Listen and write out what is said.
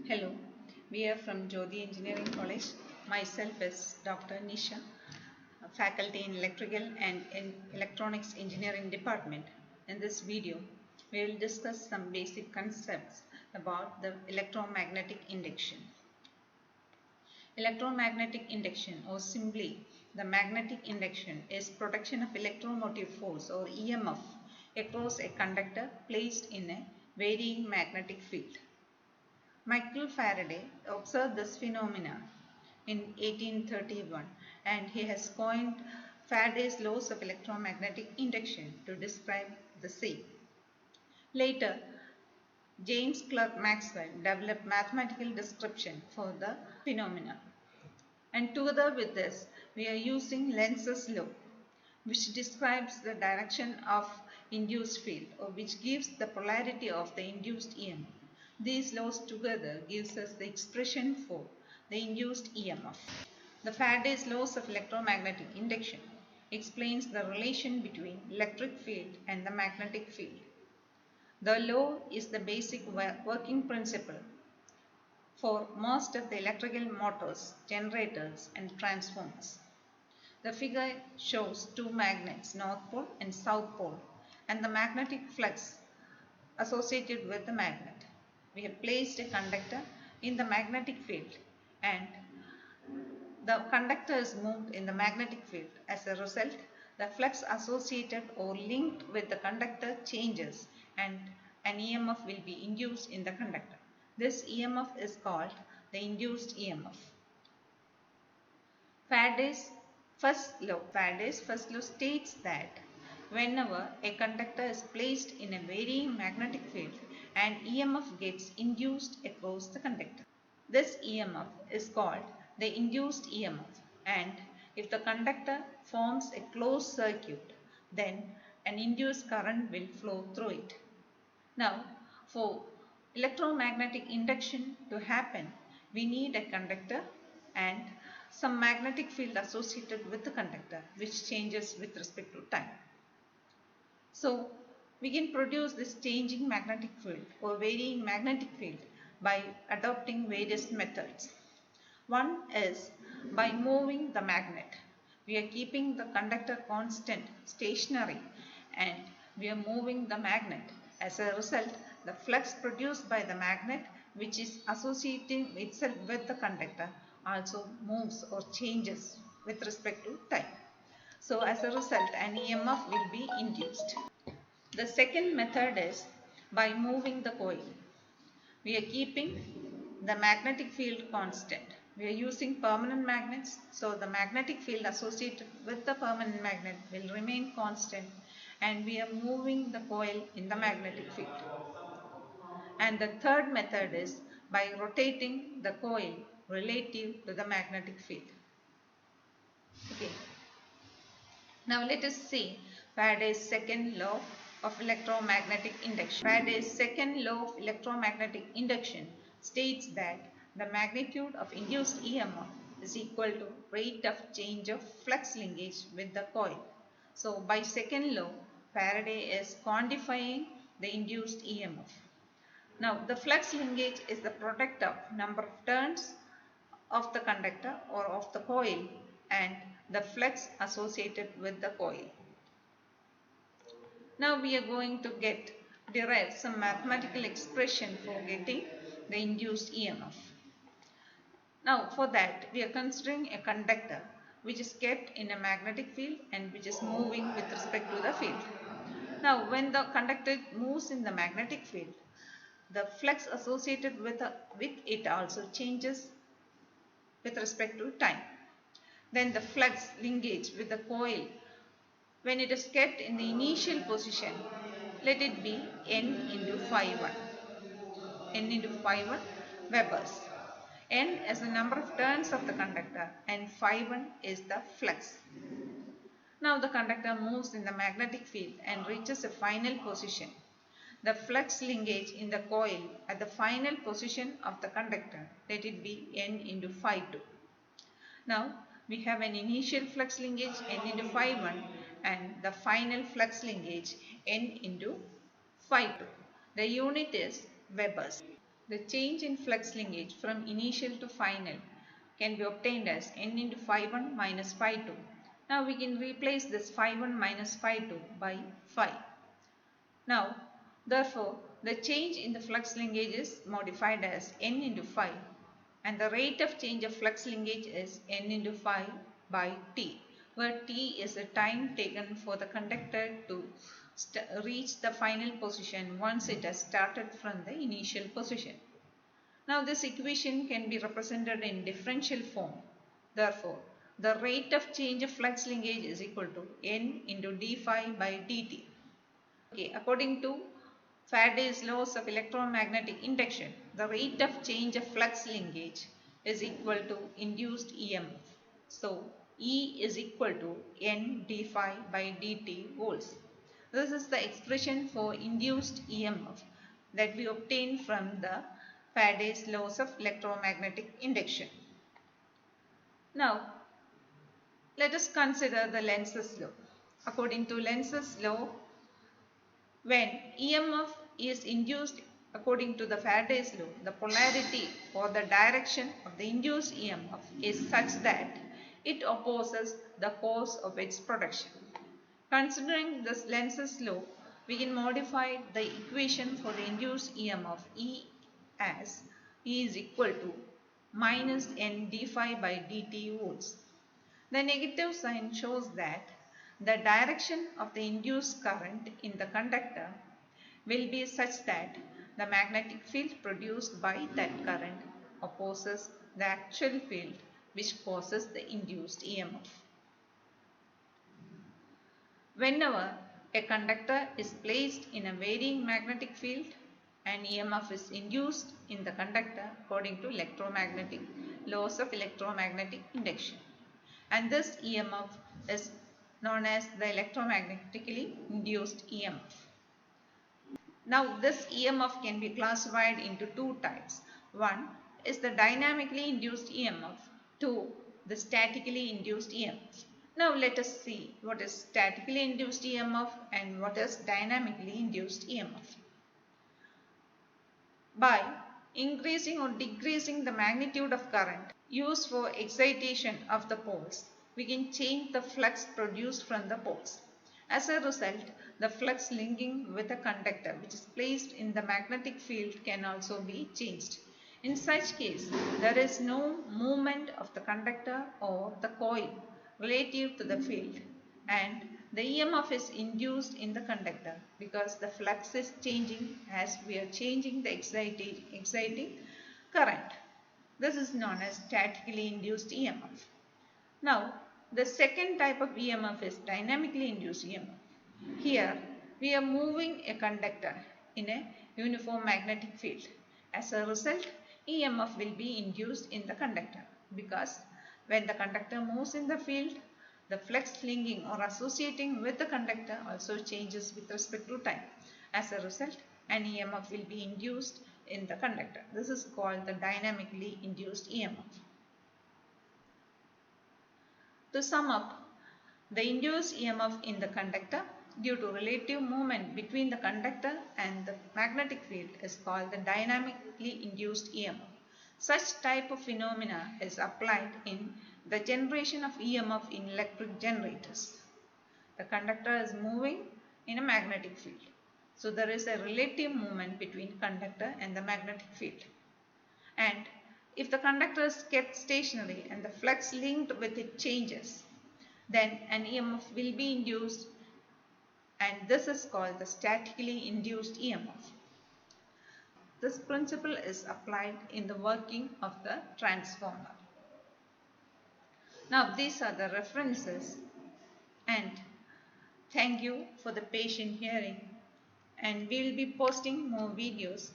Hello, we are from Jyoti Engineering College. Myself is Dr. Nisha, faculty in Electrical and in Electronics Engineering Department. In this video, we will discuss some basic concepts about the electromagnetic induction. Electromagnetic induction, or simply the magnetic induction, is production of electromotive force or EMF across a conductor placed in a varying magnetic field. Michael Faraday observed this phenomenon in 1831 and he has coined Faraday's laws of electromagnetic induction to describe the same. Later, James Clerk Maxwell developed mathematical description for the phenomenon. And together with this, we are using Lenz's law, which describes the direction of induced field or which gives the polarity of the induced EMF. These laws together gives us the expression for the induced EMF. The Faraday's laws of electromagnetic induction explains the relation between electric field and the magnetic field. The law is the basic working principle for most of the electrical motors, generators and transformers. The figure shows two magnets, North Pole and South Pole, and the magnetic flux associated with the magnet. We have placed a conductor in the magnetic field and the conductor is moved in the magnetic field. As a result, the flux associated or linked with the conductor changes and an EMF will be induced in the conductor. This EMF is called the induced EMF. Faraday's first law states that whenever a conductor is placed in a varying magnetic field, an EMF gets induced across the conductor. This EMF is called the induced EMF, and if the conductor forms a closed circuit, then an induced current will flow through it. Now, for electromagnetic induction to happen, we need a conductor and some magnetic field associated with the conductor which changes with respect to time. So, we can produce this changing magnetic field or varying magnetic field by adopting various methods. One is by moving the magnet. We are keeping the conductor constant, stationary, and we are moving the magnet. As a result, the flux produced by the magnet, which is associating itself with the conductor, also moves or changes with respect to time. So, as a result, an EMF will be induced. The second method is by moving the coil. We are keeping the magnetic field constant. We are using permanent magnets, so the magnetic field associated with the permanent magnet will remain constant and we are moving the coil in the magnetic field. And the third method is by rotating the coil relative to the magnetic field. Okay. Now let us see Faraday's second law of electromagnetic induction. Faraday's second law of electromagnetic induction states that the magnitude of induced EMF is equal to rate of change of flux linkage with the coil. So by second law, Faraday is quantifying the induced EMF. Now the flux linkage is the product of number of turns of the conductor or of the coil and the flux associated with the coil. Now we are going to derive some mathematical expression for getting the induced EMF. Now for that we are considering a conductor which is kept in a magnetic field and which is moving with respect to the field. Now when the conductor moves in the magnetic field, the flux associated with it also changes with respect to time. Then the flux linkage with the coil, when it is kept in the initial position, let it be N into phi1. N into phi1 Webers. N is the number of turns of the conductor and phi1 is the flux. Now the conductor moves in the magnetic field and reaches a final position. The flux linkage in the coil at the final position of the conductor, let it be N into phi2. Now we have an initial flux linkage N into phi1 and the final flux linkage N into phi2. The unit is Webers. The change in flux linkage from initial to final can be obtained as n into phi1 minus phi2. Now we can replace this phi1 minus phi2 by phi. Now, therefore, the change in the flux linkage is modified as n into phi, and the rate of change of flux linkage is n into phi by t, where t is the time taken for the conductor to reach the final position once it has started from the initial position. Now, this equation can be represented in differential form. Therefore, the rate of change of flux linkage is equal to n into d phi by dt. Okay, according to Faraday's laws of electromagnetic induction, the rate of change of flux linkage is equal to induced EMF. So, E is equal to N d phi by dt volts. This is the expression for induced EMF that we obtain from the Faraday's laws of electromagnetic induction. Now, let us consider the Lenz's law. According to Lenz's law, when EMF is induced according to the Faraday's law, the polarity or the direction of the induced EMF is such that it opposes the cause of its production. Considering this Lenz's law, we can modify the equation for the induced EMF E as E is equal to minus N d phi by dt volts. The negative sign shows that the direction of the induced current in the conductor will be such that the magnetic field produced by that current opposes the actual field which causes the induced EMF. Whenever a conductor is placed in a varying magnetic field, an EMF is induced in the conductor according to electromagnetic laws of electromagnetic induction, and this EMF is known as the electromagnetically induced EMF. Now, this EMF can be classified into two types. One is the dynamically induced EMF. Two, the statically induced EMF. Now, let us see what is statically induced EMF and what is dynamically induced EMF. By increasing or decreasing the magnitude of current used for excitation of the poles, we can change the flux produced from the poles. As a result, the flux linking with a conductor which is placed in the magnetic field can also be changed. In such case, there is no movement of the conductor or the coil relative to the field, and the EMF is induced in the conductor because the flux is changing as we are changing the exciting current. This is known as statically induced EMF. Now, the second type of EMF is dynamically induced EMF. Here, we are moving a conductor in a uniform magnetic field. As a result, EMF will be induced in the conductor because when the conductor moves in the field, the flux linking or associating with the conductor also changes with respect to time. As a result, an EMF will be induced in the conductor. This is called the dynamically induced EMF. To sum up, the induced EMF in the conductor due to relative movement between the conductor and the magnetic field is called the dynamically induced EMF. Such type of phenomena is applied in the generation of EMF in electric generators. The conductor is moving in a magnetic field. So there is a relative movement between conductor and the magnetic field. And if the conductor is kept stationary and the flux linked with it changes, then an EMF will be induced, and this is called the statically induced EMF. This principle is applied in the working of the transformer. Now, these are the references, and thank you for the patient hearing, and we will be posting more videos